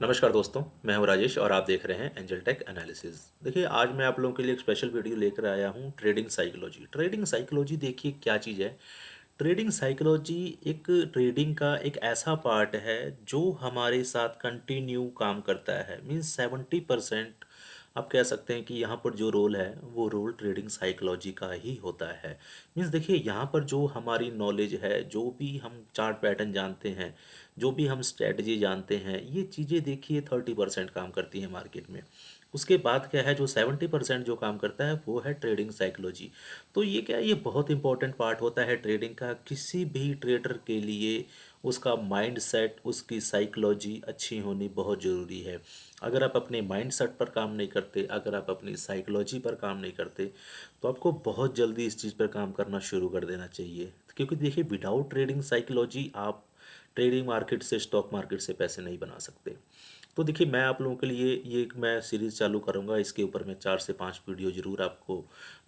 नमस्कार दोस्तों, मैं हूं राजेश और आप देख रहे हैं एंजल टेक एनालिसिस। देखिए, आज मैं आप लोगों के लिए एक स्पेशल वीडियो लेकर आया हूं ट्रेडिंग साइकोलॉजी। ट्रेडिंग साइकोलॉजी देखिए क्या चीज़ है। ट्रेडिंग साइकोलॉजी एक ट्रेडिंग का एक ऐसा पार्ट है जो हमारे साथ कंटिन्यू काम करता है। मीन्स 70% आप कह सकते हैं कि यहाँ पर जो रोल है वो रोल ट्रेडिंग साइकोलॉजी का ही होता है। मीन्स देखिए, यहाँ पर जो हमारी नॉलेज है, जो भी हम चार्ट पैटर्न जानते हैं, जो भी हम स्ट्रेटजी जानते हैं, ये चीज़ें देखिए 30% काम करती हैं मार्केट में। उसके बाद क्या है, जो 70% जो काम करता है वो है ट्रेडिंग साइकोलॉजी। तो ये क्या है, ये बहुत इंपॉर्टेंट पार्ट होता है ट्रेडिंग का। किसी भी ट्रेडर के लिए उसका माइंड सेट, उसकी साइकोलॉजी अच्छी होनी बहुत ज़रूरी है। अगर आप अपने माइंड सेट पर काम नहीं करते, अगर आप अपनी साइकोलॉजी पर काम नहीं करते, तो आपको बहुत जल्दी इस चीज़ पर काम करना शुरू कर देना चाहिए। क्योंकि देखिए, विदाउट ट्रेडिंग साइकोलॉजी आप ट्रेडिंग मार्केट से, स्टॉक मार्केट से पैसे नहीं बना सकते। तो देखिए, मैं आप लोगों के लिए ये एक मैं सीरीज़ चालू करूँगा। इसके ऊपर मैं 4 से 5 वीडियो ज़रूर आपको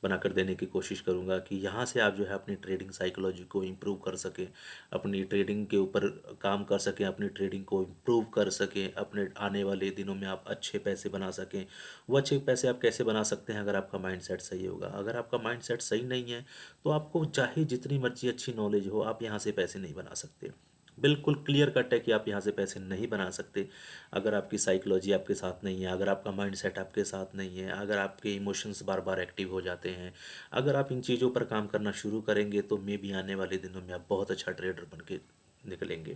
बनाकर देने की कोशिश करूँगा कि यहाँ से आप जो है अपनी ट्रेडिंग साइकोलॉजी को इम्प्रूव कर सकें, अपनी ट्रेडिंग के ऊपर काम कर सकें, अपनी ट्रेडिंग को इम्प्रूव कर सकें, अपने आने वाले दिनों में आप अच्छे पैसे बना सकें। वो अच्छे पैसे आप कैसे बना सकते हैं? अगर आपका माइंड सेट सही होगा। अगर आपका माइंड सेट सही नहीं है तो आपको चाहे जितनी मर्जी अच्छी नॉलेज हो, आप यहाँ से पैसे नहीं बना सकते। बिल्कुल क्लियर कट है कि आप यहाँ से पैसे नहीं बना सकते अगर आपकी साइकोलॉजी आपके साथ नहीं है, अगर आपका माइंड सेट आपके साथ नहीं है, अगर आपके इमोशंस बार बार एक्टिव हो जाते हैं। अगर आप इन चीज़ों पर काम करना शुरू करेंगे तो मे भी आने वाले दिनों में आप बहुत अच्छा ट्रेडर बन के निकलेंगे।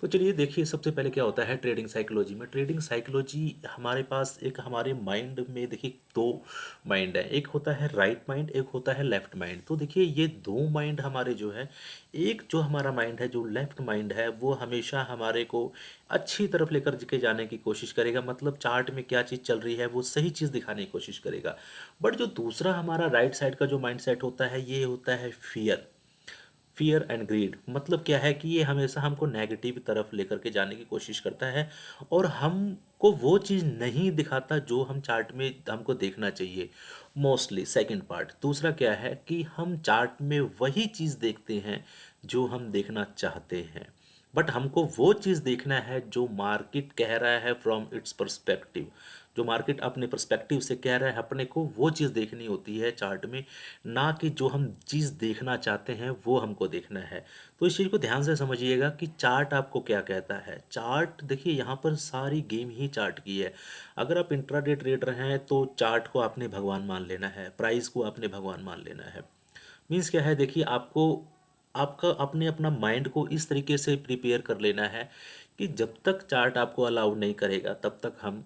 तो चलिए देखिए, सबसे पहले क्या होता है ट्रेडिंग साइकोलॉजी में। ट्रेडिंग साइकोलॉजी हमारे पास एक, हमारे माइंड में देखिए दो माइंड है। एक होता है राइट माइंड, एक होता है लेफ्ट माइंड। तो देखिए, ये दो माइंड हमारे जो है, एक जो हमारा माइंड है, जो लेफ्ट माइंड है, वो हमेशा हमारे को अच्छी तरफ लेकर के जाने की कोशिश करेगा। मतलब चार्ट में क्या चीज़ चल रही है वो सही चीज़ दिखाने की कोशिश करेगा। बट जो दूसरा हमारा राइट साइड का जो माइंड सेट होता है, ये होता है फियर। Fear and greed. मतलब क्या है कि ये हमेशा हमको नेगेटिव तरफ लेकर के जाने की कोशिश करता है और हमको वो चीज़ नहीं दिखाता जो हम चार्ट में हमको देखना चाहिए। Mostly second part. दूसरा क्या है कि हम चार्ट में वही चीज़ देखते हैं जो हम देखना चाहते हैं, बट हमको वो चीज़ देखना है जो मार्केट कह रहा है फ्रॉम इट्स पर्सपेक्टिव। जो मार्केट अपने पर्सपेक्टिव से कह रहा है, अपने को वो चीज़ देखनी होती है चार्ट में, ना कि जो हम चीज़ देखना चाहते हैं वो हमको देखना है। तो इस चीज़ को ध्यान से समझिएगा कि चार्ट आपको क्या कहता है। चार्ट देखिए, यहाँ पर सारी गेम ही चार्ट की है। अगर आप इंट्राडे ट्रेडर हैं तो चार्ट को आपने भगवान मान लेना है, प्राइस को आपने भगवान मान लेना है। मीन्स क्या है, देखिए आपको, आपका अपने अपना माइंड को इस तरीके से प्रिपेयर कर लेना है कि जब तक चार्ट आपको अलाउ नहीं करेगा तब तक हम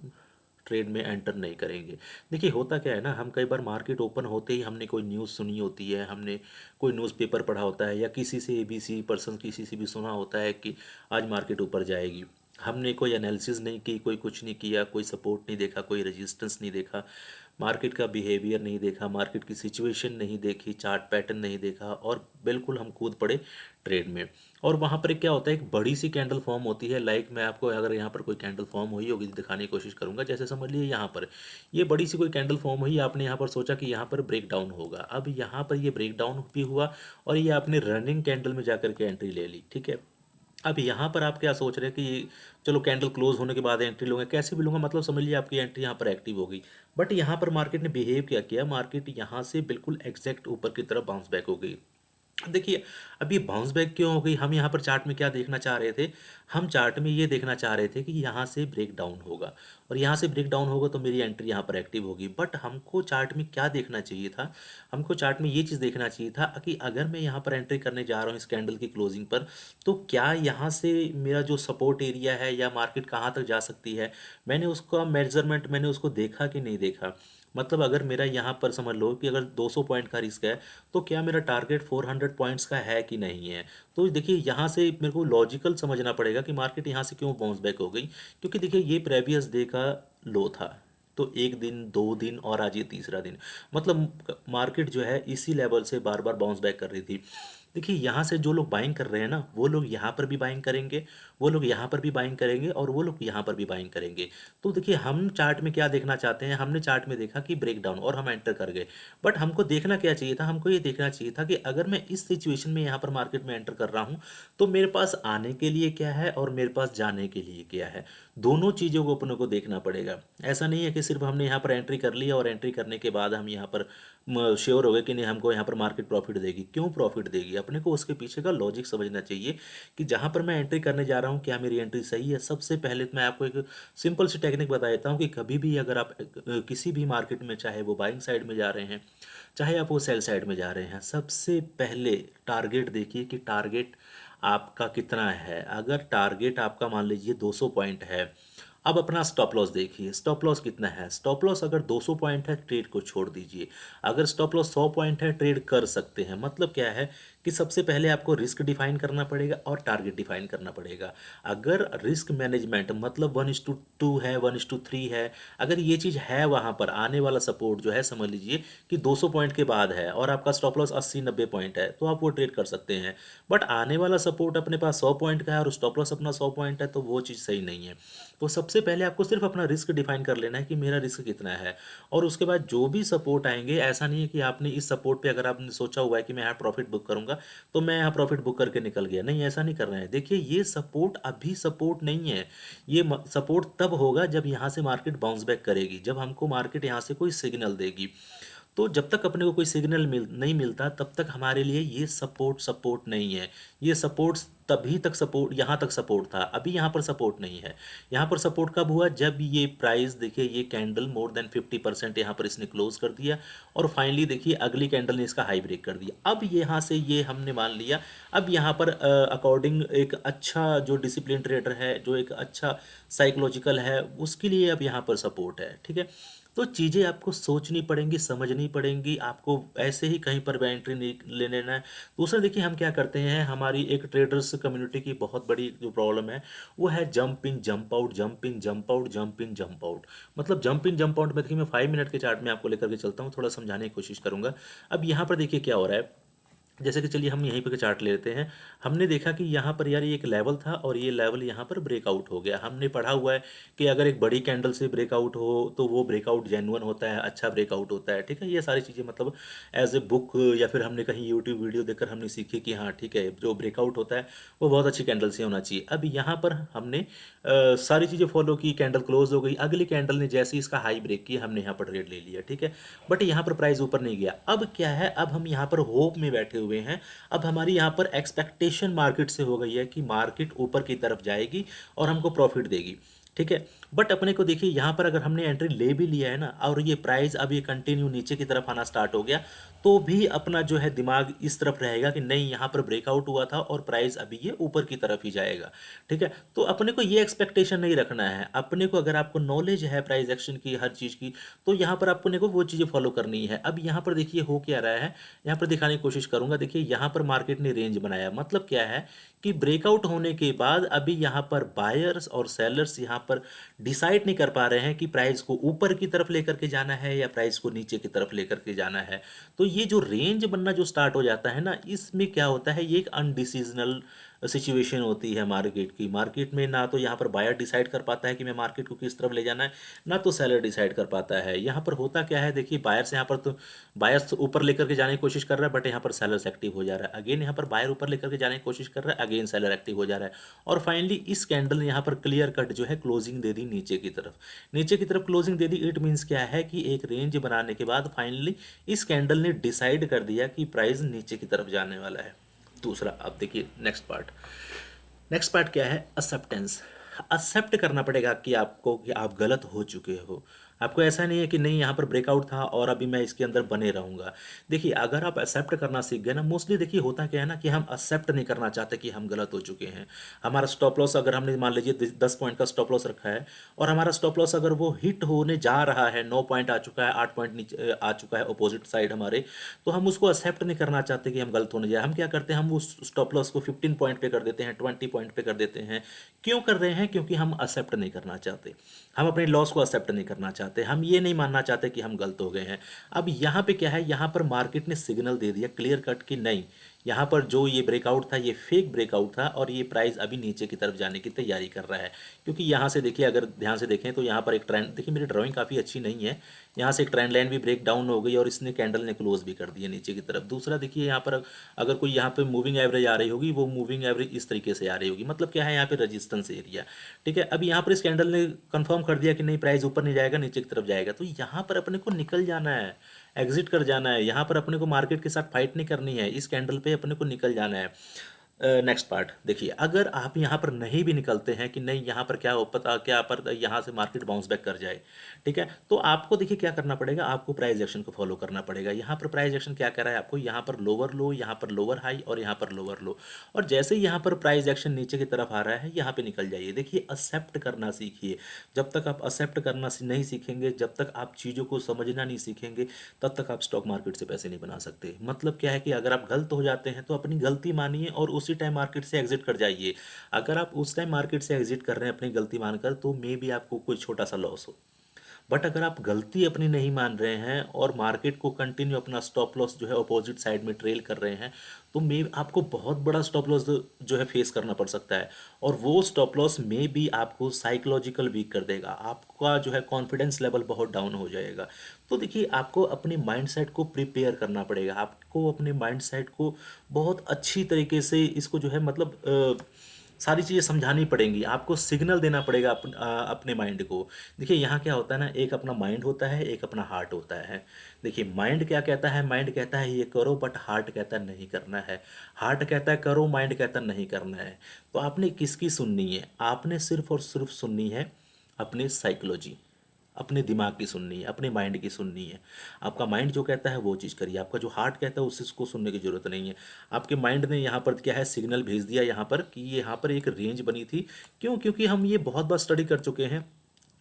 ट्रेड में एंटर नहीं करेंगे। देखिए, होता क्या है ना, हम कई बार मार्केट ओपन होते ही हमने कोई न्यूज़ सुनी होती है, हमने कोई न्यूज़पेपर पढ़ा होता है, या किसी से एबीसी पर्सन किसी से भी सुना होता है कि आज मार्केट ऊपर जाएगी। हमने कोई एनालिसिस नहीं की, कोई कुछ नहीं किया, कोई सपोर्ट नहीं देखा, कोई रेजिस्टेंस नहीं देखा, मार्केट का बिहेवियर नहीं देखा, मार्केट की सिचुएशन नहीं देखी, चार्ट पैटर्न नहीं देखा, और बिल्कुल हम कूद पड़े ट्रेड में। और वहाँ पर क्या होता है, एक बड़ी सी कैंडल फॉर्म होती है। लाइक मैं आपको, अगर यहाँ पर कोई कैंडल फॉर्म हुई होगी दिखाने की कोशिश करूँगा। जैसे समझ लीजिए यहाँ पर ये बड़ी सी कोई कैंडल फॉर्म हुई, आपने यहाँ पर सोचा कि यहाँ पर ब्रेक डाउन होगा। अब यहाँ पर ये ब्रेक डाउन भी हुआ और ये आपने रनिंग कैंडल में जाकर के एंट्री ले ली, ठीक है। अब यहाँ पर आप क्या सोच रहे हैं कि चलो कैंडल क्लोज होने के बाद एंट्री लूँगा, कैसे भी लूँगा, मतलब समझ लीजिए आपकी एंट्री यहाँ पर एक्टिव हो गई। बट यहाँ पर मार्केट ने बिहेव क्या किया, मार्केट यहाँ से बिल्कुल एग्जैक्ट ऊपर की तरफ बाउंस बैक हो गई। देखिए, अब ये बाउंस बैक क्यों हो गई, हम यहाँ पर चार्ट में क्या देखना चाह रहे थे, हम चार्ट में ये देखना चाह रहे थे कि यहाँ से ब्रेक डाउन होगा और यहाँ से ब्रेक डाउन होगा तो मेरी एंट्री यहाँ पर एक्टिव होगी। बट हमको चार्ट में क्या देखना चाहिए था, हमको चार्ट में ये चीज़ देखना चाहिए था कि अगर मैं यहाँ पर एंट्री करने जा रहा हूँ इस कैंडल की क्लोजिंग पर, तो क्या यहाँ से मेरा जो सपोर्ट एरिया है या मार्केट कहाँ तक जा सकती है, मैंने उसका मेजरमेंट, मैंने उसको देखा कि नहीं देखा। मतलब अगर मेरा यहाँ पर समझ लो कि अगर 200 पॉइंट का रिस्क है, तो क्या मेरा टारगेट 400 पॉइंट्स का है कि नहीं है। तो देखिए, यहाँ से मेरे को लॉजिकल समझना पड़ेगा कि मार्केट यहाँ से क्यों बाउंस बैक हो गई। क्योंकि देखिए, ये प्रेवियस डे का लो था, तो एक दिन, 2 दिन और आज ये तीसरा दिन, मतलब मार्केट जो है इसी लेवल से बार बार बाउंस बैक कर रही थी। देखिए यहाँ से जो लोग बाइंग कर रहे हैं ना, वो लोग यहाँ पर भी बाइंग करेंगे, वो लोग यहाँ पर भी बाइंग करेंगे और वो लोग यहाँ पर भी बाइंग करेंगे। तो देखिए हम चार्ट में क्या देखना चाहते हैं, हमने चार्ट में देखा कि ब्रेकडाउन और हम एंटर कर गए। बट हमको देखना क्या चाहिए था, हमको ये देखना चाहिए था कि अगर मैं इस सिचुएशन में यहाँ पर मार्केट में एंटर कर रहा हूँ तो मेरे पास आने के लिए क्या है और मेरे पास जाने के लिए क्या है। दोनों चीज़ों को अपने को देखना पड़ेगा। ऐसा नहीं है कि सिर्फ हमने यहाँ पर एंट्री कर लिया और एंट्री करने के बाद हम यहाँ पर श्योर हो गए कि नहीं हमको यहाँ पर मार्केट प्रॉफिट देगी। क्यों प्रॉफिट देगी, अपने को उसके पीछे का लॉजिक समझना चाहिए कि जहाँ पर मैं एंट्री करने जा रहा हूँ क्या मेरी एंट्री सही है। सबसे पहले तो मैं आपको एक सिंपल सी टेक्निक बता देता हूँ कि कभी भी अगर आप किसी भी मार्केट में, चाहे वो बाइंग साइड में जा रहे हैं चाहे आप वो सेल साइड में जा रहे हैं, सबसे पहले टारगेट देखिए कि टारगेट आपका कितना है। अगर टारगेट आपका मान लीजिए 200 पॉइंट है, अब अपना स्टॉप लॉस देखिए, स्टॉप लॉस कितना है। स्टॉप लॉस अगर 200 पॉइंट है ट्रेड को छोड़ दीजिए। अगर स्टॉप लॉस 100 पॉइंट है ट्रेड कर सकते हैं। मतलब क्या है कि सबसे पहले आपको रिस्क डिफाइन करना पड़ेगा और टारगेट डिफाइन करना पड़ेगा। अगर रिस्क मैनेजमेंट मतलब 1:2 है, 1:3 है, अगर ये चीज़ है, वहाँ पर आने वाला सपोर्ट जो है समझ लीजिए कि 200 पॉइंट के बाद है और आपका स्टॉप लॉस 80-90 पॉइंट है, तो आप वो ट्रेड कर सकते हैं। बट आने वाला सपोर्ट अपने पास 100 पॉइंट का है और स्टॉप लॉस अपना 100 पॉइंट है, तो वो चीज़ सही नहीं है। तो सबसे पहले आपको सिर्फ अपना रिस्क डिफाइन कर लेना है कि मेरा रिस्क कितना है। और उसके बाद जो भी सपोर्ट आएंगे, ऐसा नहीं है कि आपने इस सपोर्ट पे अगर आपने सोचा हुआ है कि मैं यहाँ प्रॉफिट बुक करूंगा तो मैं यहाँ प्रॉफिट बुक करके निकल गया, नहीं, ऐसा नहीं करना है। देखिए ये सपोर्ट अभी सपोर्ट नहीं है, ये सपोर्ट तब होगा जब यहाँ से मार्केट बाउंस बैक करेगी, जब हमको मार्केट यहाँ से कोई सिग्नल देगी। तो जब तक अपने को कोई सिग्नल नहीं मिलता तब तक हमारे लिए ये सपोर्ट सपोर्ट नहीं है। ये सपोर्ट तभी तक सपोर्ट, यहाँ तक सपोर्ट था, अभी यहाँ पर सपोर्ट नहीं है। यहाँ पर सपोर्ट कब हुआ, जब ये प्राइस देखिए, ये कैंडल मोर देन 50% यहाँ पर इसने क्लोज कर दिया और फाइनली देखिए अगली कैंडल ने इसका हाई ब्रेक कर दिया। अब यहाँ से ये हमने मान लिया, अब यहाँ पर अकॉर्डिंग एक अच्छा जो डिसिप्लिन ट्रेडर है, जो एक अच्छा साइकोलॉजिकल है, उसके लिए अब यहाँ पर सपोर्ट है। ठीक है, तो चीज़ें आपको सोचनी पड़ेंगी, समझनी पड़ेंगी, आपको ऐसे ही कहीं पर भी एंट्री नहीं ले लेना है। दूसरा देखिए हम क्या करते हैं, हमारी एक ट्रेडर्स कम्युनिटी की बहुत बड़ी जो प्रॉब्लम है वो है jump in jump out, jump in jump out, jump in jump out. मतलब जंप इन जंप आउट में देखिए मैं 5 मिनट के चार्ट में आपको लेकर के चलता हूँ, थोड़ा समझाने की कोशिश करूँगा। अब यहाँ पर देखिए क्या हो रहा है, जैसे कि चलिए हम यहीं पे चार्ट ले लेते हैं। हमने देखा कि यहाँ पर यार ये एक लेवल था और ये लेवल यहाँ पर ब्रेकआउट हो गया। हमने पढ़ा हुआ है कि अगर एक बड़ी कैंडल से ब्रेकआउट हो तो वो ब्रेकआउट जेन्युइन होता है, अच्छा ब्रेकआउट होता है। ठीक है, ये सारी चीज़ें मतलब एज ए बुक या फिर हमने कहीं यूट्यूब वीडियो देखकर हमने सीखी कि हाँ ठीक है, जो ब्रेकआउट होता है वो बहुत अच्छी कैंडल से होना चाहिए। अब यहाँ पर हमने सारी चीज़ें फॉलो की, कैंडल क्लोज हो गई, अगली कैंडल ने जैसे ही इसका हाई ब्रेक किया हमने यहाँ पर ट्रेड ले लिया। ठीक है, बट यहाँ पर प्राइस ऊपर नहीं गया। अब क्या है, अब हम यहाँ पर होप में बैठे हुए हैं। अब हमारी यहाँ पर एक्सपेक्टेशन मार्केट से हो गई है कि मार्केट ऊपर की तरफ जाएगी और हमको प्रॉफिट देगी। ठीक है, बट अपने को देखिए यहाँ पर अगर हमने एंट्री ले भी लिया है ना और ये प्राइस अब ये कंटिन्यू नीचे की तरफ आना स्टार्ट हो गया, तो भी अपना जो है दिमाग इस तरफ रहेगा कि नहीं, यहाँ पर ब्रेकआउट हुआ था और प्राइस अभी ये ऊपर की तरफ ही जाएगा। ठीक है, तो अपने को ये एक्सपेक्टेशन नहीं रखना है। अपने को अगर आपको नॉलेज है प्राइस एक्शन की, हर चीज़ की, तो यहाँ पर अपने को वो चीज़ें फॉलो करनी है। अब यहाँ पर देखिए हो क्या रहा है, यहाँ पर दिखाने की कोशिश करूँगा। देखिए यहाँ पर मार्केट ने रेंज बनाया, मतलब क्या है कि ब्रेकआउट होने के बाद अभी यहाँ पर बायर्स और सेलर्स यहाँ पर डिसाइड नहीं कर पा रहे हैं कि प्राइस को ऊपर की तरफ लेकर के जाना है या प्राइस को नीचे की तरफ लेकर के जाना है। तो ये जो रेंज बनना जो स्टार्ट हो जाता है ना, इसमें क्या होता है, ये एक अनडिसीजनल सिचुएशन होती है मार्केट की। मार्केट में ना तो यहाँ पर बायर डिसाइड कर पाता है कि मैं मार्केट को किस तरफ ले जाना है, ना तो सेलर डिसाइड कर पाता है। यहाँ पर होता क्या है, देखिए बायर्स यहाँ पर तो बायर्स ऊपर लेकर के जाने की कोशिश कर रहा है, बट यहाँ पर सेलर्स एक्टिव हो जा रहा है। अगेन यहाँ पर बायर ऊपर लेकर के जाने की कोशिश कर रहा है, अगेन सेलर एक्टिव हो जा रहा है। और फाइनली इस कैंडल ने यहाँ पर क्लियर कट जो है क्लोजिंग दे दी नीचे की तरफ। नीचे की तरफ closing they the, it means क्या है कि एक रेंज बनाने के बाद फाइनली इस कैंडल ने डिसाइड कर दिया कि प्राइस नीचे की तरफ जाने वाला है। दूसरा, अब देखिए नेक्स्ट पार्ट क्या है, एक्सेप्टेंस। एक्सेप्ट करना पड़ेगा कि आपको कि आप गलत हो चुके हो। आपको ऐसा नहीं है कि नहीं यहाँ पर ब्रेकआउट था और अभी मैं इसके अंदर बने रहूँगा। देखिए अगर आप एक्सेप्ट करना सीख गए ना, मोस्टली देखिए होता क्या है ना कि हम एक्सेप्ट नहीं करना चाहते कि हम गलत हो चुके हैं। हमारा स्टॉप लॉस अगर हमने मान लीजिए 10 पॉइंट का स्टॉप लॉस रखा है और हमारा स्टॉप लॉस अगर वो हिट होने जा रहा है, 9 पॉइंट आ चुका है, 8 पॉइंट नीचे आ चुका है अपोजिट साइड हमारे, तो हम उसको एक्सेप्ट नहीं करना चाहते कि हम गलत होने जाए। हम क्या करते हैं, हम उस स्टॉप लॉस को 15 पॉइंट पे कर देते हैं, 20 पॉइंट पे कर देते हैं। क्यों कर रहे हैं, क्योंकि हम एक्सेप्ट नहीं करना चाहते, हम अपने लॉस को एक्सेप्ट नहीं करना चाहते, हम ये नहीं मानना चाहते कि हम गलत हो गए हैं। अब यहाँ पे क्या है, यहाँ पर मार्केट ने सिग्नल दे दिया क्लियर कट कि नहीं, यहाँ पर जो ये ब्रेकआउट था ये फेक ब्रेकआउट था और ये प्राइस अभी नीचे की तरफ जाने की तैयारी कर रहा है, क्योंकि यहाँ से देखिए, अगर ध्यान से देखें तो यहाँ पर एक ट्रेंड, देखिए मेरी ड्राइंग काफ़ी अच्छी नहीं है, यहाँ से एक ट्रेंड लाइन भी ब्रेक डाउन हो गई और इसने कैंडल ने क्लोज भी कर दिया नीचे की तरफ। दूसरा देखिए यहाँ पर अगर कोई यहाँ पे मूविंग एवरेज आ रही होगी, वो मूविंग एवरेज इस तरीके से आ रही होगी, मतलब क्या है यहाँ पे रेजिस्टेंस एरिया। ठीक है, अब यहाँ पर इस कैंडल ने कंफर्म कर दिया कि नहीं, प्राइस ऊपर नहीं जाएगा, नीचे की तरफ जाएगा, तो यहाँ पर अपने को निकल जाना है, एग्जिट कर जाना है। यहाँ पर अपने को मार्केट के साथ फाइट नहीं करनी है, इस कैंडल पे अपने को निकल जाना है। नेक्स्ट पार्ट देखिए, अगर आप यहाँ पर नहीं भी निकलते हैं कि नहीं यहाँ पर क्या हो, पता क्या पर यहाँ से मार्केट बाउंस बैक कर जाए, ठीक है, तो आपको देखिए क्या करना पड़ेगा, आपको प्राइस एक्शन को फॉलो करना पड़ेगा। यहाँ पर प्राइस एक्शन क्या कह रहा है आपको, यहाँ पर लोअर लो, यहाँ पर लोअर हाई और यहाँ पर लोअर लो, और जैसे ही यहाँ पर प्राइस एक्शन नीचे की तरफ आ रहा है यहाँ पे निकल जाइए। देखिए एक्सेप्ट करना सीखिए, जब तक आप एक्सेप्ट करना नहीं सीखेंगे, जब तक आप चीज़ों को समझना नहीं सीखेंगे, तब तक आप स्टॉक मार्केट से पैसे नहीं बना सकते। मतलब क्या है कि अगर आप गलत हो जाते हैं तो अपनी गलती मानिए और उसी टाइम मार्केट से एग्जिट कर जाइए। अगर आप उस टाइम मार्केट से एग्जिट कर रहे हैं अपनी गलती मानकर, तो मे बी आपको कोई छोटा सा लॉस हो, बट अगर आप गलती अपनी नहीं मान रहे हैं और मार्केट को कंटिन्यू अपना स्टॉप लॉस जो है अपोजिट साइड में ट्रेल कर रहे हैं, तो मे आपको बहुत बड़ा स्टॉप लॉस जो है फेस करना पड़ सकता है, और वो स्टॉप लॉस में भी आपको साइकोलॉजिकल वीक कर देगा, आपका जो है कॉन्फिडेंस लेवल बहुत डाउन हो जाएगा। तो देखिए आपको अपने माइंडसेट को प्रिपेयर करना पड़ेगा, आपको अपने माइंडसेट को बहुत अच्छी तरीके से इसको जो है मतलब सारी चीज़ें समझानी पड़ेंगी, आपको सिग्नल देना पड़ेगा अपने माइंड को। देखिए यहाँ क्या होता है ना, एक अपना माइंड होता है, एक अपना हार्ट होता है। देखिए माइंड क्या कहता है, माइंड कहता है ये करो, बट हार्ट कहता है नहीं करना है। हार्ट कहता है करो, माइंड कहता है नहीं करना है। तो आपने किसकी सुननी है, आपने सिर्फ और सिर्फ सुननी है अपनी साइकोलॉजी, अपने दिमाग की सुननी है, अपने माइंड की सुननी है। आपका माइंड जो कहता है वो चीज़ करिए, आपका जो हार्ट कहता है उसको सुनने की ज़रूरत नहीं है। आपके माइंड ने यहाँ पर क्या है, सिग्नल भेज दिया यहाँ पर कि यहाँ पर एक रेंज बनी थी। क्यों, क्योंकि हम ये बहुत बार स्टडी कर चुके हैं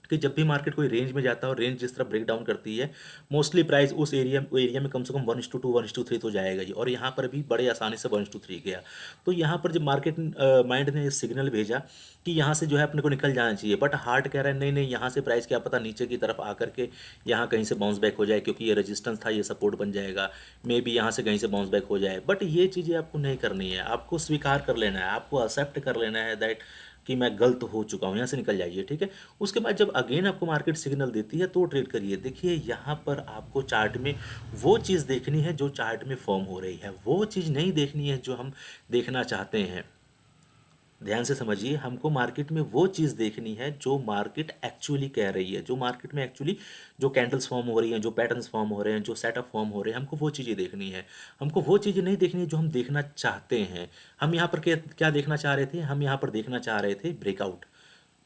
कि जब भी मार्केट कोई रेंज में जाता है और रेंज जिस तरह ब्रेक डाउन करती है, मोस्टली प्राइस उस एरिया में कम से कम 1:2 1:3 तो जाएगा ही, और यहाँ पर भी बड़े आसानी से 1:3 गया। तो यहाँ पर जब मार्केट माइंड ने सिग्नल भेजा कि यहाँ से जो है अपने को निकल जाना चाहिए, बट हार्ट कह रहा है नहीं नहीं, यहाँ से प्राइस क्या पता नीचे की तरफ आकर के यहाँ कहीं से बाउंस बैक हो जाए, क्योंकि ये रेजिस्टेंस था, ये सपोर्ट बन जाएगा, मे बी यहाँ से कहीं से बाउंस बैक हो जाए। बट ये चीज़ें आपको नहीं करनी है, आपको स्वीकार कर लेना है, आपको एक्सेप्ट कर लेना है दैट कि मैं गलत हो चुका हूँ, यहाँ से निकल जाइए। ठीक है, उसके बाद जब अगेन आपको मार्केट सिग्नल देती है तो ट्रेड करिए। देखिए यहाँ पर आपको चार्ट में वो चीज़ देखनी है जो चार्ट में फॉर्म हो रही है, वो चीज़ नहीं देखनी है जो हम देखना चाहते हैं। ध्यान से समझिए, हमको मार्केट में वो चीज़ देखनी है जो मार्केट एक्चुअली कह रही है, जो मार्केट में एक्चुअली जो कैंडल्स फॉर्म हो रही हैं, जो पैटर्न्स फॉर्म हो रहे हैं, जो सेटअप फॉर्म हो रहे हैं, हमको वो चीज़ें देखनी है। हमको वो चीज़ें नहीं देखनी है जो हम देखना चाहते हैं। हम यहाँ पर क्या क्या देखना चाह रहे थे, हम यहाँ पर देखना चाह रहे थे ब्रेकआउट।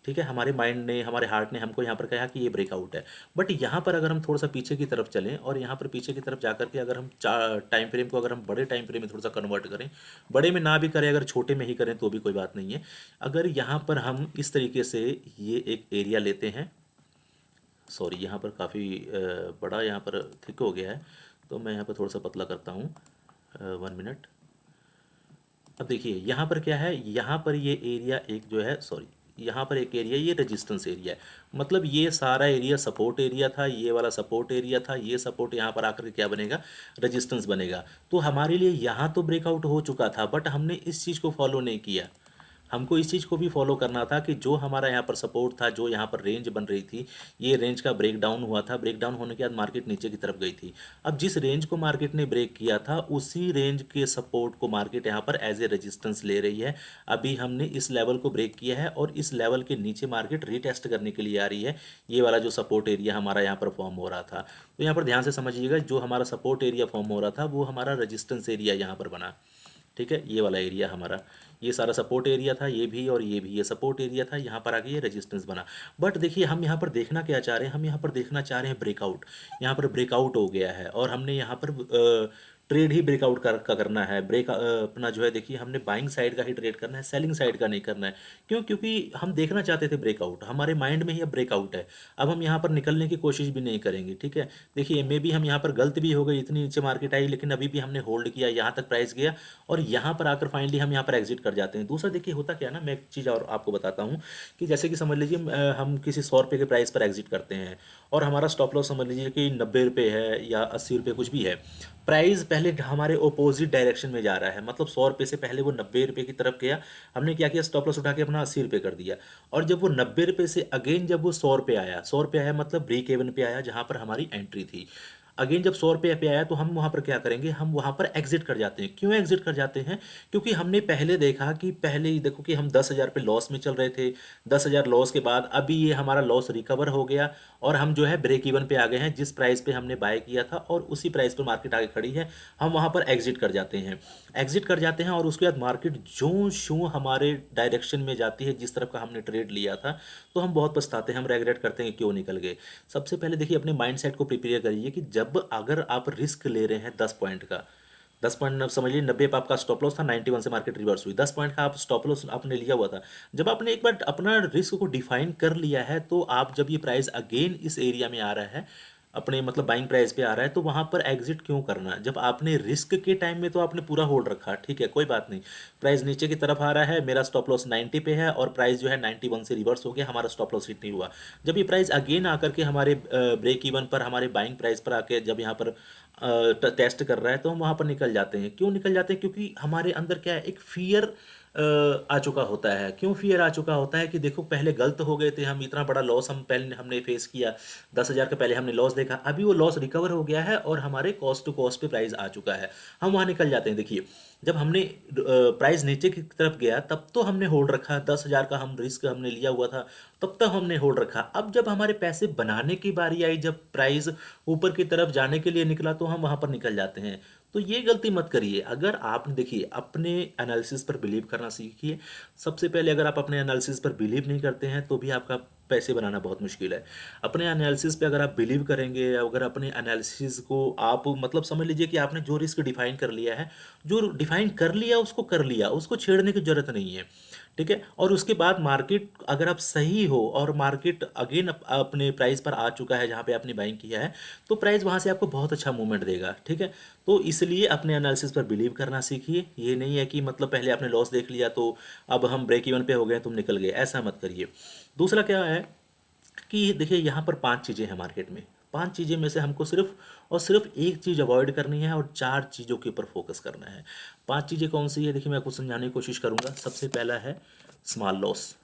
ठीक है, हमारे माइंड ने, हमारे हार्ट ने हमको यहाँ पर कहा कि ये ब्रेकआउट है। बट यहाँ पर अगर हम थोड़ा सा पीछे की तरफ चलें और यहाँ पर पीछे की तरफ जाकर के अगर हम टाइम फ्रेम को अगर हम बड़े टाइम फ्रेम में थोड़ा सा कन्वर्ट करें, बड़े में ना भी करें, अगर छोटे में ही करें तो भी कोई बात नहीं है। अगर यहाँ पर हम इस तरीके से ये एक एरिया लेते हैं, सॉरी यहाँ पर काफ़ी बड़ा यहाँ पर थिक हो गया है, तो मैं यहाँ पर थोड़ा सा पतला करता हूँ, 1 मिनट। अब देखिए यहाँ पर क्या है, यहाँ पर ये एरिया एक जो है, सॉरी यहाँ पर एक एरिया, ये रेजिस्टेंस एरिया है। मतलब ये सारा एरिया सपोर्ट एरिया था, ये वाला सपोर्ट एरिया था, ये सपोर्ट यहाँ पर आकर के क्या बनेगा, रेजिस्टेंस बनेगा। तो हमारे लिए यहाँ तो ब्रेकआउट हो चुका था, बट हमने इस चीज़ को फॉलो नहीं किया। हमको इस चीज़ को भी फॉलो करना था कि जो हमारा यहाँ पर सपोर्ट था, जो यहाँ पर रेंज बन रही थी, ये रेंज का ब्रेक डाउन हुआ था। ब्रेक डाउन होने के बाद मार्केट नीचे की तरफ गई थी। अब जिस रेंज को मार्केट ने ब्रेक किया था, उसी रेंज के सपोर्ट को मार्केट यहाँ पर एज ए रेजिस्टेंस ले रही है। अभी हमने इस लेवल को ब्रेक किया है और इस लेवल के नीचे मार्केट रीटेस्ट करने के लिए आ रही है। ये वाला जो सपोर्ट एरिया हमारा यहाँ पर फॉर्म हो रहा था, तो यहाँ पर ध्यान से समझिएगा, जो हमारा सपोर्ट एरिया फॉर्म हो रहा था वो हमारा रेजिस्टेंस एरिया यहाँ पर बना। ठीक है, ये वाला एरिया हमारा, ये सारा सपोर्ट एरिया था, ये भी और ये भी, ये सपोर्ट एरिया था, यहाँ पर आके ये रेजिस्टेंस बना। बट देखिए हम यहाँ पर देखना क्या चाह रहे हैं, हम यहाँ पर देखना चाह रहे हैं ब्रेकआउट। यहाँ पर ब्रेकआउट हो गया है और हमने यहाँ पर ट्रेड ही ब्रेकआउट का करना है। अपना जो है देखिए, हमने बाइंग साइड का ही ट्रेड करना है, सेलिंग साइड का नहीं करना है। क्यों, क्योंकि हम देखना चाहते थे ब्रेकआउट, हमारे माइंड में ही अब ब्रेकआउट है। अब हम यहाँ पर निकलने की कोशिश भी नहीं करेंगे। ठीक है, देखिए मे बी हम यहाँ पर गलत भी हो गए, इतनी नीचे मार्केट आई, लेकिन अभी भी हमने होल्ड किया, यहाँ तक प्राइस गया और यहाँ पर आकर फाइनली हम यहाँ पर एग्जिट कर जाते हैं। दूसरा देखिए होता क्या है ना, मैं एक चीज़ और आपको बताता हूँ कि जैसे कि समझ लीजिए हम किसी 100 रुपये के प्राइस पर एग्जिट करते हैं और हमारा स्टॉप लॉस समझ लीजिए कि 90 रुपये है या 80 रुपये कुछ भी है। प्राइस पहले पहले हमारे ऑपोजिट डायरेक्शन में जा रहा है, मतलब 100 रुपये से पहले वो 90 रुपये की तरफ गया, हमने क्या किया, स्टॉप लॉस उठा के अपना 80 रुपये कर दिया। और जब वो 90 रुपये से अगेन जब वो 100 रुपये आया, 100 रुपये आया मतलब ब्रेक एवन पे आया जहाँ पर हमारी एंट्री थी। अगेन जब 100 रुपये पे आया तो हम वहाँ पर क्या करेंगे, हम वहाँ पर एग्जिट कर जाते हैं। क्यों एग्जिट कर जाते हैं? क्योंकि हमने पहले देखा कि पहले ही देखो कि हम 10,000 पे लॉस में चल रहे थे। 10,000 लॉस के बाद अभी ये हमारा लॉस रिकवर हो गया और हम जो है ब्रेक इवन पे आ गए हैं, जिस प्राइस पे हमने बाय किया था और उसी प्राइस पर मार्केट आगे खड़ी है। हम वहाँ पर एग्जिट कर जाते हैं, एग्जिट कर जाते हैं और उसके बाद मार्केट जो शू हमारे डायरेक्शन में जाती है जिस तरफ का हमने ट्रेड लिया था, तो हम बहुत पछताते हैं, हम रेगरेट करते हैं कि क्यों निकल गए। सबसे पहले देखिए अपने माइंडसेट को प्रिपेयर करिए कि जब अगर आप रिस्क ले रहे हैं 10 पॉइंट का, 10 पॉइंट समझ लीजिए 90 पे आपका स्टॉप लॉस था, 91 से मार्केट रिवर्स हुई, 10 पॉइंट का आप स्टॉप लॉस आपने लिया हुआ था। जब आपने एक बार अपना रिस्क को डिफाइन कर लिया है तो आप जब ये प्राइस अगेन इस एरिया में आ रहा है, अपने मतलब बाइंग प्राइस पे आ रहा है, तो वहाँ पर एग्जिट क्यों करना? जब आपने रिस्क के टाइम में तो आपने पूरा होल्ड रखा, ठीक है कोई बात नहीं। प्राइस नीचे की तरफ आ रहा है, मेरा स्टॉप लॉस 90 पे है और प्राइस जो है 91 से रिवर्स हो गया, हमारा स्टॉप लॉस हिट नहीं हुआ। जब ये प्राइस अगेन आकर के हमारे ब्रेक इवन पर, हमारे बाइंग प्राइस पर आके जब यहाँ पर टेस्ट कर रहा है, तो हम वहाँ पर निकल जाते हैं। क्यों निकल जाते हैं? क्योंकि हमारे अंदर क्या है, एक फियर आ चुका होता है। क्यों फियर आ चुका होता है कि देखो पहले गलत हो गए थे हम, इतना बड़ा लॉस हम पहले हमने फेस किया, 10,000 का पहले हमने लॉस देखा, अभी वो लॉस रिकवर हो गया है और हमारे कॉस्ट टू कॉस्ट पे प्राइस आ चुका है, हम वहाँ निकल जाते हैं। देखिए जब हमने प्राइस नीचे की तरफ गया तब तो हमने होल्ड रखा, 10,000 का हम रिस्क हमने लिया हुआ था, तब तक हमने होल्ड रखा। अब जब हमारे पैसे बनाने की बारी आई, जब प्राइस ऊपर की तरफ जाने के लिए निकला, तो हम वहाँ पर निकल जाते हैं। तो ये गलती मत करिए। अगर आपने देखिए अपने एनालिसिस पर बिलीव करना सीखिए। सबसे पहले अगर आप अपने एनालिसिस पर बिलीव नहीं करते हैं तो भी आपका पैसे बनाना बहुत मुश्किल है। अपने एनालिसिस पे अगर आप बिलीव करेंगे, अगर अपने एनालिसिस को आप मतलब समझ लीजिए कि आपने जो रिस्क डिफाइन कर लिया है, जो डिफाइन कर लिया उसको कर लिया, उसको छेड़ने की जरूरत नहीं है, ठीक है। और उसके बाद मार्केट अगर आप सही हो और मार्केट अगेन अपने प्राइस पर आ चुका है जहाँ पे आपने बाइंग किया है, तो प्राइस वहाँ से आपको बहुत अच्छा मूवमेंट देगा, ठीक है। तो इसलिए अपने एनालिसिस पर बिलीव करना सीखिए। ये नहीं है कि मतलब पहले आपने लॉस देख लिया तो अब हम ब्रेक इवन पे हो गए तुम निकल गए, ऐसा मत करिए। दूसरा क्या है कि देखिए यहाँ पर 5 चीज़ें हैं मार्केट में, 5 चीज़ें में से हमको सिर्फ और सिर्फ एक चीज़ अवॉइड करनी है और 4 चीज़ों के ऊपर फोकस करना है। 5 चीज़ें कौन सी है? देखिए मैं आपको समझाने की कोशिश करूँगा। सबसे पहला है small loss,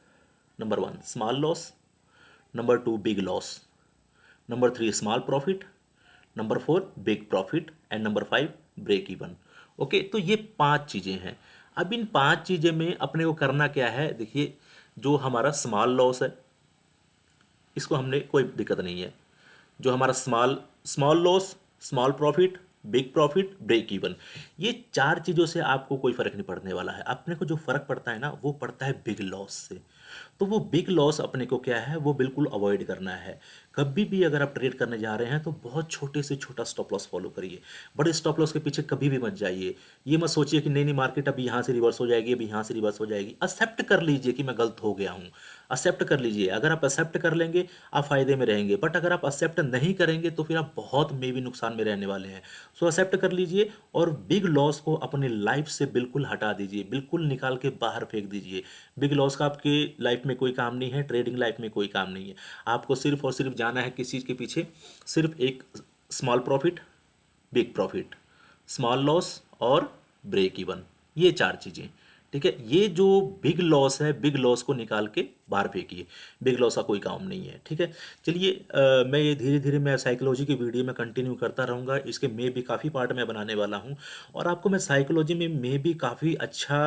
number 1 small loss, number 2 big loss, number 3 small profit, number 4 big profit and number 5 break even. Okay, तो ये 5 चीज़ें हैं। अब इन 5 चीज़ें में अपने को करना क्या है? देखिए जो हमारा स्मॉल लॉस है इसको हमने कोई दिक्कत नहीं है। जो हमारा small small loss, small profit, big profit, break even, ये 4 चीज़ों से आपको कोई फर्क नहीं पड़ने वाला है। अपने को जो फर्क पड़ता है ना वो पड़ता है बिग लॉस से। तो वो बिग लॉस अपने को क्या है, वो बिल्कुल अवॉइड करना है। कभी भी अगर आप ट्रेड करने जा रहे हैं तो बहुत छोटे से छोटा स्टॉप लॉस फॉलो करिए। बड़े स्टॉप लॉस के पीछे कभी भी मत जाइए। ये मत सोचिए कि नहीं नहीं मार्केट अभी यहाँ से रिवर्स हो जाएगी, अभी यहाँ से रिवर्स हो जाएगी। एक्सेप्ट कर लीजिए कि मैं गलत हो गया हूँ, एक्सेप्ट कर लीजिए। अगर आप एक्सेप्ट कर लेंगे आप फायदे में रहेंगे, बट अगर आप एक्सेप्ट नहीं करेंगे तो फिर आप बहुत मे भी नुकसान में रहने वाले हैं। सो एक्सेप्ट कर लीजिए और बिग लॉस को अपनी लाइफ से बिल्कुल हटा दीजिए, बिल्कुल निकाल के बाहर फेंक दीजिए। बिग लॉस का आपके लाइफ में कोई काम नहीं है, ट्रेडिंग लाइफ में कोई काम नहीं है। आपको सिर्फ और सिर्फ जाना है किस चीज़ के पीछे, सिर्फ एक small profit, big profit, small loss और ब्रेक इवन, ये 4 चीज़ें, ठीक है। ये जो बिग लॉस है, बिग लॉस को निकाल के बाहर फेंकिए, बिग लॉस का कोई काम नहीं है, ठीक है। चलिए मैं ये धीरे धीरे मैं साइकोलॉजी की वीडियो में कंटिन्यू करता रहूँगा। इसके में भी काफ़ी पार्ट मैं बनाने वाला हूँ और आपको मैं साइकोलॉजी में भी काफ़ी अच्छा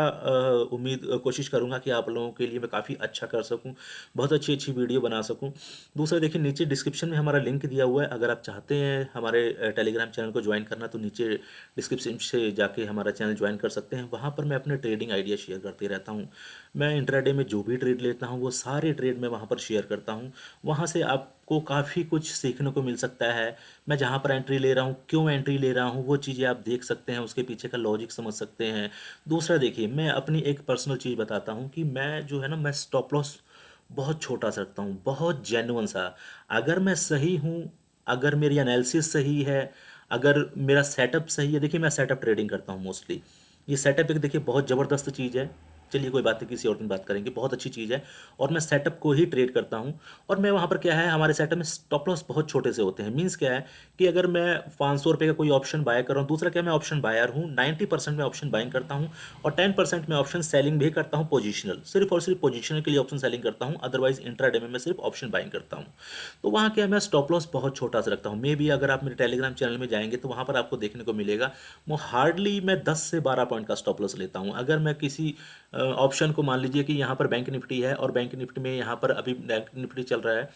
कोशिश करूँगा कि आप लोगों के लिए मैं काफ़ी अच्छा कर सकूँ, बहुत अच्छी अच्छी वीडियो बना सकूँ। दूसरा देखिए नीचे डिस्क्रिप्शन में हमारा लिंक दिया हुआ है, अगर आप चाहते हैं हमारे टेलीग्राम चैनल को ज्वाइन करना तो नीचे डिस्क्रिप्शन से जाके हमारा चैनल ज्वाइन कर सकते हैं। वहाँ पर मैं अपने ट्रेडिंग आइडिया शेयर करते रहता हूँ। मैं इंट्राडे में जो भी ट्रेड लेता हूँ वो सारे ट्रेड मैं वहाँ पर शेयर करता हूँ। वहाँ से आपको काफ़ी कुछ सीखने को मिल सकता है। मैं जहाँ पर एंट्री ले रहा हूँ, क्यों एंट्री ले रहा हूँ, वो चीज़ें आप देख सकते हैं, उसके पीछे का लॉजिक समझ सकते हैं। दूसरा देखिए मैं अपनी एक पर्सनल चीज़ बताता हूँ कि मैं जो है ना, मैं स्टॉप लॉस बहुत छोटा सा रखता हूँ, बहुत जेन्युइन सा। अगर मैं सही हूँ, अगर मेरी एनालिसिस सही है, अगर मेरा सेटअप सही है, देखिए मैं सेटअप ट्रेडिंग करता हूँ मोस्टली। ये सेटअप एक देखिए बहुत ज़बरदस्त चीज़ है। चलिए कोई बात नहीं, किसी और दिन बात करेंगे। बहुत अच्छी चीज़ है और मैं सेटअप को ही ट्रेड करता हूँ। और मैं वहाँ पर क्या है, हमारे सेटअप में स्टॉप लॉस बहुत छोटे से होते हैं। मीन्स क्या है कि अगर मैं 500 रुपये का कोई ऑप्शन बाय कर रहा हूँ, दूसरा क्या, मैं ऑप्शन बायर हूँ, 90% में ऑप्शन बाइंग करता हूँ और 10% में ऑप्शन सेलिंग भी करता हूँ पोजिशनल, सिर्फ और सिर्फ पोजिशनल के लिए ऑप्शन सेलिंग करता हूँ, अदरवाइज इंट्राडे में मैं सिर्फ ऑप्शन बाइंग करता हूँ। तो वहाँ क्या है, मैं स्टॉप लॉस बहुत छोटा सा रखता हूँ। मे भी अगर आप मेरे टेलीग्राम चैनल में जाएंगे तो वहाँ पर आपको देखने को मिलेगा वो हार्डली मैं 10 से 12 पॉइंट का स्टॉप लॉस लेता हूँ। अगर मैं किसी ऑप्शन को, मान लीजिए कि यहाँ पर बैंक निफ्टी है और बैंक निफ्टी में यहाँ पर अभी बैंक निफ्टी चल रहा है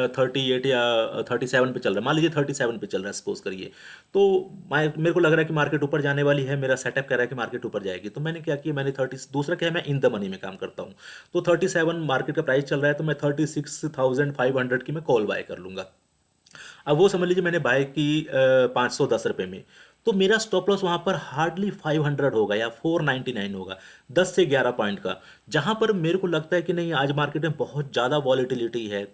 38 या 37 पे चल रहा है, मान लीजिए 37 पे चल रहा है सपोज करिए, तो मेरे को लग रहा है कि मार्केट ऊपर जाने वाली है, मेरा सेटअप कह रहा है कि मार्केट ऊपर जाएगी, तो मैंने क्या किया, मैंने 30, दूसरा क्या है, मैं इन द मनी में काम करता हूँ। तो 37 मार्केट का प्राइस चल रहा है तो मैं 36,500 की मैं कॉल बाय कर लूँगा। अब वो समझ लीजिए मैंने बाय की 510 रुपये में, तो मेरा स्टॉप लॉस वहाँ पर हार्डली 500 होगा या 499 होगा, 10 से 11 पॉइंट का। जहाँ पर मेरे को लगता है कि नहीं, आज मार्केट में बहुत ज़्यादा वॉलीटिलिटी है,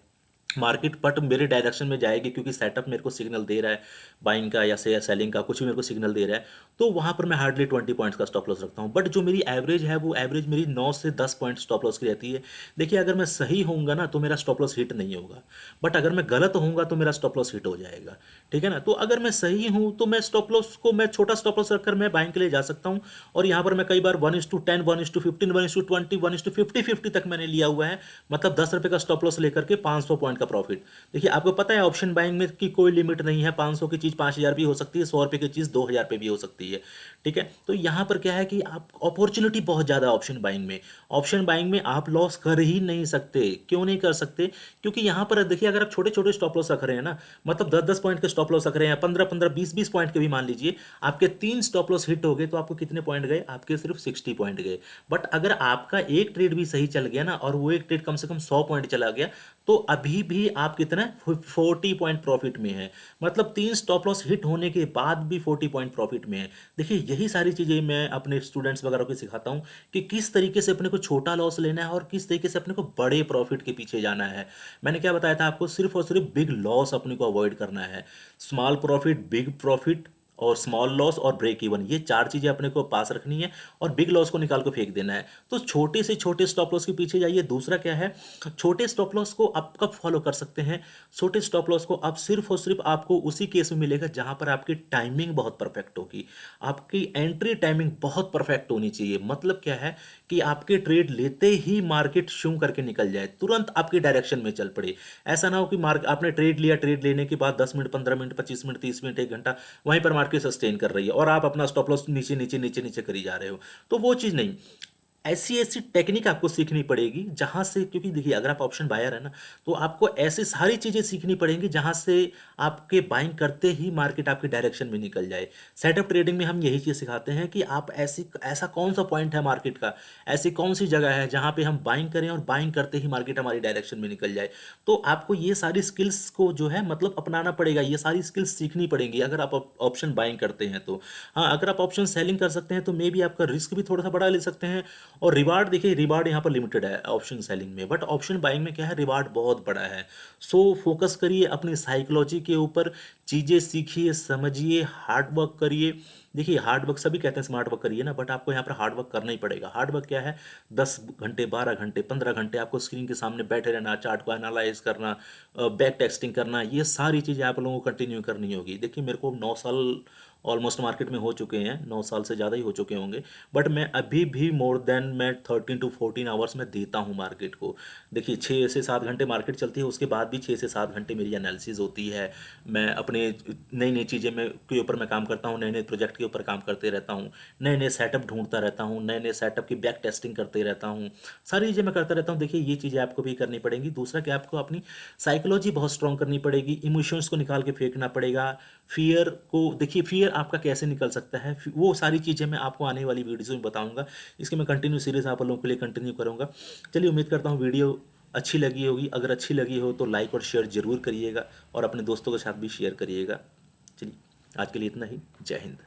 मार्केट बट मेरे डायरेक्शन में जाएगी क्योंकि सेटअप मेरे को सिग्नल दे रहा है बाइंग का या से सेलिंग का, कुछ भी मेरे को सिग्नल दे रहा है, तो वहाँ पर मैं हार्डली 20 पॉइंट्स का स्टॉप लॉस रखता हूँ। बट जो मेरी एवरेज है वो एवरेज मेरी 9 से 10 पॉइंट स्टॉप लॉस की रहती है। देखिए अगर मैं सही होऊंगा ना तो मेरा स्टॉप लॉस हिट नहीं होगा, बट अगर मैं गलत होऊंगा तो मेरा स्टॉप लॉस हिट हो जाएगा। ठीक है ना, तो अगर मैं सही हूँ तो मैं स्टॉप लॉस को, मैं छोटा स्टॉप लॉस रखकर मैं बाइंग के लिए जा सकता हूँ। और यहाँ पर मैं कई बार 1:10, 1:15, 1:20, 1:50 तक मैंने लिया हुआ है, मतलब 10 रुपये का स्टॉप लॉस लेकर के 500 पॉइंट का प्रॉफिट। देखिए आपको पता है ऑप्शन बाइंग में की कोई लिमिट नहीं है, 500 की चीज़ 5000 भी हो सकती है, 100 रुपये की चीज़ 2000 पे भी हो सकती है। ठीक है, तो यहाँ पर क्या है कि आप अपॉर्चुनिटी बहुत ज़्यादा ऑप्शन बाइंग में, ऑप्शन बाइंग में आप लॉस कर ही नहीं सकते। क्यों नहीं कर सकते, क्योंकि यहाँ पर देखिए अगर आप छोटे छोटे स्टॉप लॉस रख रहे हैं ना, मतलब 10-10 पॉइंट के स्टॉप लॉस रख रहे हैं, 15-15, 20-20 पॉइंट के भी मान लीजिए, आपके 3 स्टॉप लॉस हिट हो गए तो आपको कितने पॉइंट गए, आपके सिर्फ 60 पॉइंट गए। बट अगर आपका एक ट्रेड भी सही चल गया ना, और वो एक ट्रेड कम से कम 100 पॉइंट चला गया, तो अभी भी आप कितना 40 पॉइंट प्रॉफिट में है, मतलब 3 स्टॉप लॉस हिट होने के बाद भी 40 पॉइंट प्रॉफिट में है। देखिए यही सारी चीज़ें मैं अपने स्टूडेंट्स वगैरह को सिखाता हूँ कि किस तरीके से अपने को छोटा लॉस लेना है और किस तरीके से अपने को बड़े प्रॉफिट के पीछे जाना है। मैंने क्या बताया था आपको, सिर्फ और सिर्फ बिग लॉस अपने को अवॉइड करना है। स्मॉल प्रॉफिट, बिग प्रॉफिट और स्मॉल लॉस और ब्रेक इवन, ये 4 चीज़ें अपने को पास रखनी है और बिग लॉस को निकाल को फेंक देना है। तो छोटे से छोटे स्टॉप लॉस के पीछे जाइए। दूसरा क्या है, छोटे स्टॉप लॉस को आप कब फॉलो कर सकते हैं, छोटे स्टॉप लॉस को आप सिर्फ और सिर्फ आपको उसी केस में मिलेगा जहां पर आपकी टाइमिंग बहुत परफेक्ट होगी, आपकी एंट्री टाइमिंग बहुत परफेक्ट होनी चाहिए। मतलब क्या है कि आपके ट्रेड लेते ही मार्केट शू करके निकल जाए, तुरंत आपकी डायरेक्शन में चल पड़े। ऐसा ना हो कि मार्केट आपने ट्रेड लिया, ट्रेड लेने के बाद 10 मिनट, 15 मिनट, 25 मिनट, 30 मिनट, 1 घंटा वहीं पर मार्केट सस्टेन कर रही है और आप अपना स्टॉप लॉस नीचे नीचे नीचे नीचे करी जा रहे हो, तो वो चीज़ नहीं। ऐसी ऐसी टेक्निक आपको सीखनी पड़ेगी जहां से, क्योंकि देखिए अगर आप ऑप्शन बायर है ना, तो आपको ऐसी सारी चीज़ें सीखनी पड़ेंगी जहां से आपके बाइंग करते ही मार्केट आपके डायरेक्शन में निकल जाए। सेटअप ट्रेडिंग में हम यही चीज़ सिखाते हैं कि आप ऐसा कौन सा पॉइंट है मार्केट का, ऐसी कौन सी जगह है जहां पे हम बाइंग करें और बाइंग करते ही मार्केट हमारी डायरेक्शन में निकल जाए। तो आपको ये सारी स्किल्स को जो है मतलब अपनाना पड़ेगा, ये सारी स्किल्स सीखनी पड़ेगी अगर आप ऑप्शन बाइंग करते हैं तो। हाँ, अगर आप ऑप्शन सेलिंग कर सकते हैं तो मे बी आपका रिस्क भी थोड़ा सा बढ़ा ले सकते हैं। और रिवार्ड, देखिए रिवार्ड यहाँ पर लिमिटेड है ऑप्शन सेलिंग में, बट ऑप्शन बाइंग में क्या है, रिवार्ड बहुत बड़ा है। सो फोकस करिए अपनी साइकोलॉजी के ऊपर, चीज़ें सीखिए, समझिए, हार्ड वर्क करिए। देखिए हार्ड वर्क, सभी कहते हैं स्मार्ट वर्क करिए ना, बट आपको यहाँ पर हार्ड वर्क करना ही पड़ेगा। हार्ड वर्क क्या है, 10 घंटे, 12 घंटे, 15 घंटे आपको स्क्रीन के सामने बैठे रहना, चार्ट को एनालाइज करना, बैक टेक्सटिंग करना, ये सारी चीज़ें आप लोगों को कंटिन्यू करनी होगी। देखिए मेरे को 9 साल ऑलमोस्ट मार्केट में हो चुके हैं, 9 साल से ज़्यादा ही हो चुके होंगे, बट मैं अभी भी मोर देन मैं 13 to 14 आवर्स में देता हूँ मार्केट को। देखिए 6 से 7 घंटे मार्केट चलती है, उसके बाद भी 6 से 7 घंटे मेरी एनालिसिस होती है। मैं अपने नई नई चीज़ें में के ऊपर मैं काम करता हूँ, नए नए प्रोजेक्ट के ऊपर काम करते रहता हूँ, नए नए सेटअप ढूंढता रहता हूँ, नए नए सेटअप की बैक टेस्टिंग करते रहता हूँ, सारी चीज़ें मैं करता रहता हूँ। देखिए ये चीज़ें आपको भी करनी पड़ेंगी। दूसरा कि आपको अपनी साइकोलॉजी बहुत स्ट्रॉन्ग करनी पड़ेगी, इमोशंस को निकाल के फेंकना पड़ेगा, फियर को, देखिए फियर आपका कैसे निकल सकता है, वो सारी चीज़ें मैं आपको आने वाली वीडियोज़ में बताऊंगा। इसकी मैं कंटिन्यू सीरीज आप लोगों के लिए कंटिन्यू करूंगा। चलिए उम्मीद करता हूँ वीडियो अच्छी लगी होगी। अगर अच्छी लगी हो तो लाइक और शेयर जरूर करिएगा और अपने दोस्तों के साथ भी शेयर करिएगा। चलिए आज के लिए इतना ही। जय हिंद।